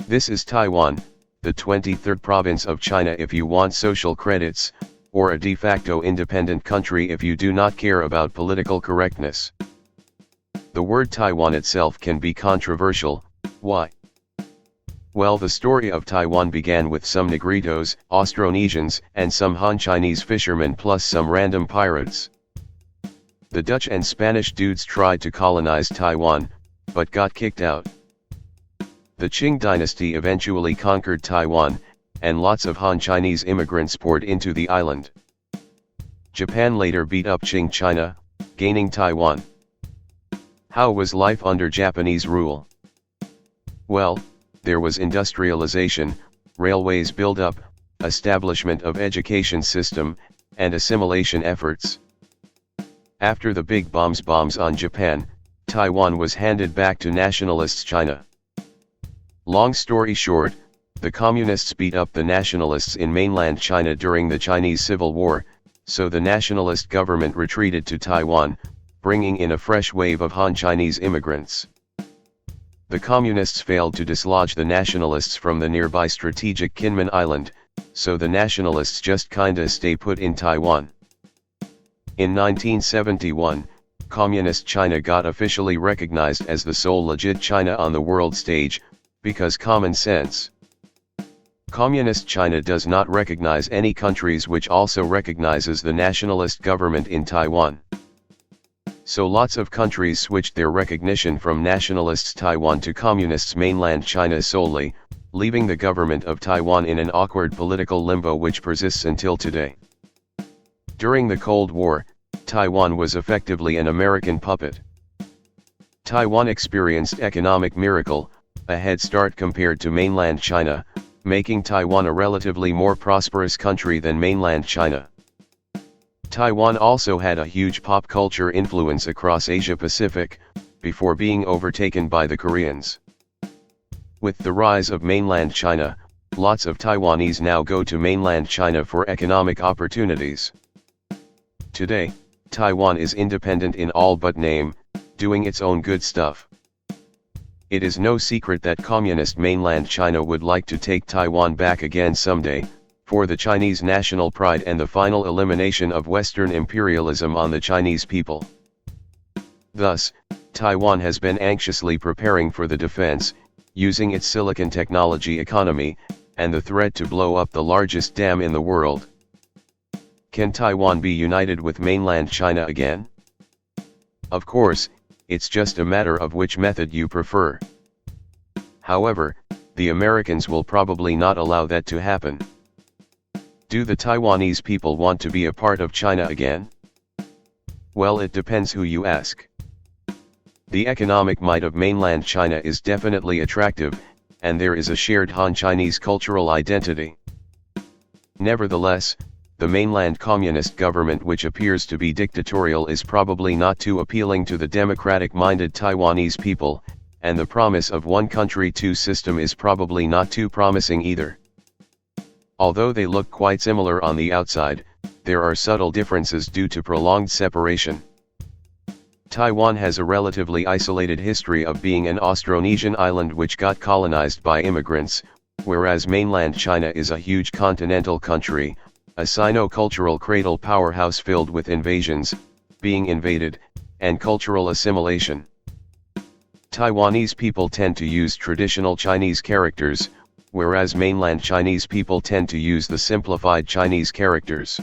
This is Taiwan, the 23rd province of China if you want social credits, or a de facto independent country if you do not care about political correctness. The word Taiwan itself can be controversial. Why? Well, the story of Taiwan began with some Negritos, Austronesians, and some Han Chinese fishermen plus some random pirates. The Dutch and Spanish dudes tried to colonize Taiwan, but got kicked out. The Qing dynasty eventually conquered Taiwan, and lots of Han Chinese immigrants poured into the island. Japan later beat up Qing China, gaining Taiwan. How was life under Japanese rule? Well, there was industrialization, railways build-up, establishment of education system, and assimilation efforts. After the big bombs on Japan, Taiwan was handed back to Nationalist China. Long story short, the Communists beat up the Nationalists in mainland China during the Chinese Civil War, so the Nationalist government retreated to Taiwan, bringing in a fresh wave of Han Chinese immigrants. The Communists failed to dislodge the Nationalists from the nearby strategic Kinmen Island, so the Nationalists just kinda stay put in Taiwan. In 1971, Communist China got officially recognized as the sole legit China on the world stage, because common sense. Communist China does not recognize any countries which also recognizes the nationalist government in Taiwan. So lots of countries switched their recognition from nationalists Taiwan to communists mainland China solely, leaving the government of Taiwan in an awkward political limbo which persists until today. During the Cold War, Taiwan was effectively an American puppet. Taiwan experienced economic miracle, a head start compared to mainland China, making Taiwan a relatively more prosperous country than mainland China. Taiwan also had a huge pop culture influence across Asia-Pacific, before being overtaken by the Koreans. With the rise of mainland China, lots of Taiwanese now go to mainland China for economic opportunities. Today, Taiwan is independent in all but name, doing its own good stuff. It is no secret that communist mainland China would like to take Taiwan back again someday, for the Chinese national pride and the final elimination of Western imperialism on the Chinese people. Thus, Taiwan has been anxiously preparing for the defense, using its silicon technology economy, and the threat to blow up the largest dam in the world. Can Taiwan be united with mainland China again? Of course, it's just a matter of which method you prefer. However, the Americans will probably not allow that to happen. Do the Taiwanese people want to be a part of China again? Well, it depends who you ask. The economic might of mainland China is definitely attractive, and there is a shared Han-Chinese cultural identity. Nevertheless, the mainland communist government which appears to be dictatorial is probably not too appealing to the democratic-minded Taiwanese people, and the promise of one country two system is probably not too promising either. Although they look quite similar on the outside, there are subtle differences due to prolonged separation. Taiwan has a relatively isolated history of being an Austronesian island which got colonized by immigrants, whereas mainland China is a huge continental country, a sino-cultural cradle powerhouse filled with invasions, being invaded, and cultural assimilation. Taiwanese people tend to use traditional Chinese characters, whereas mainland Chinese people tend to use the simplified Chinese characters.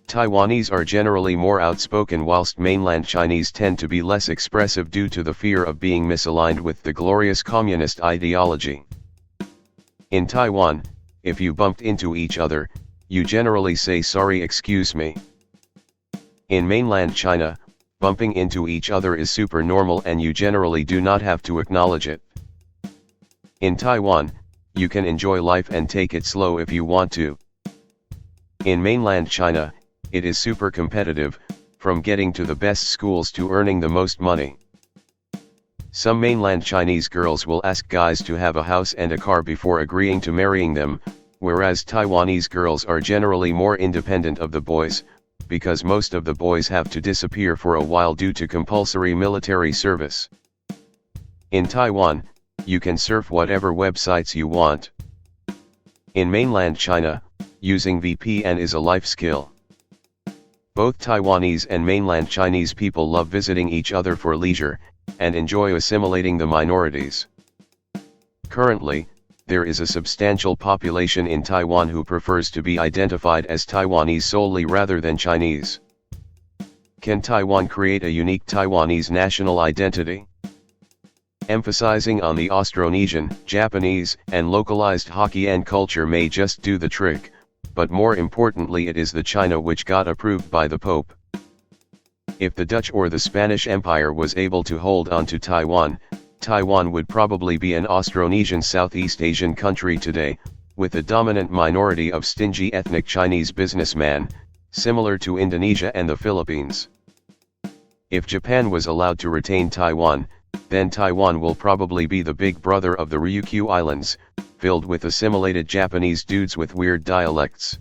Taiwanese are generally more outspoken whilst mainland Chinese tend to be less expressive due to the fear of being misaligned with the glorious communist ideology. In Taiwan, if you bumped into each other, you generally say sorry, excuse me. In mainland China, bumping into each other is super normal and you generally do not have to acknowledge it. In Taiwan, you can enjoy life and take it slow if you want to. In mainland China, it is super competitive, from getting to the best schools to earning the most money. Some mainland Chinese girls will ask guys to have a house and a car before agreeing to marrying them, whereas Taiwanese girls are generally more independent of the boys, because most of the boys have to disappear for a while due to compulsory military service. In Taiwan, you can surf whatever websites you want. In mainland China, using VPN is a life skill. Both Taiwanese and mainland Chinese people love visiting each other for leisure, and enjoy assimilating the minorities. Currently, there is a substantial population in Taiwan who prefers to be identified as Taiwanese solely rather than Chinese. Can Taiwan create a unique Taiwanese national identity? Emphasizing on the Austronesian, Japanese, and localized Hokkien culture may just do the trick, but more importantly it is the China which got approved by the Pope. If the Dutch or the Spanish Empire was able to hold on to Taiwan, Taiwan would probably be an Austronesian Southeast Asian country today, with a dominant minority of stingy ethnic Chinese businessmen, similar to Indonesia and the Philippines. If Japan was allowed to retain Taiwan, then Taiwan will probably be the big brother of the Ryukyu Islands, filled with assimilated Japanese dudes with weird dialects.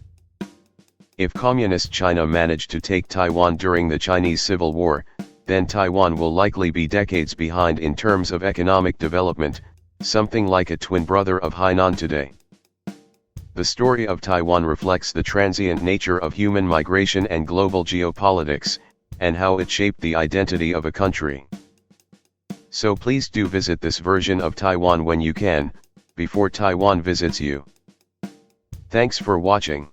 If Communist China managed to take Taiwan during the Chinese Civil War, then Taiwan will likely be decades behind in terms of economic development, something like a twin brother of Hainan today. The story of Taiwan reflects the transient nature of human migration and global geopolitics, and how it shaped the identity of a country. So please do visit this version of Taiwan when you can, before Taiwan visits you. Thanks for watching.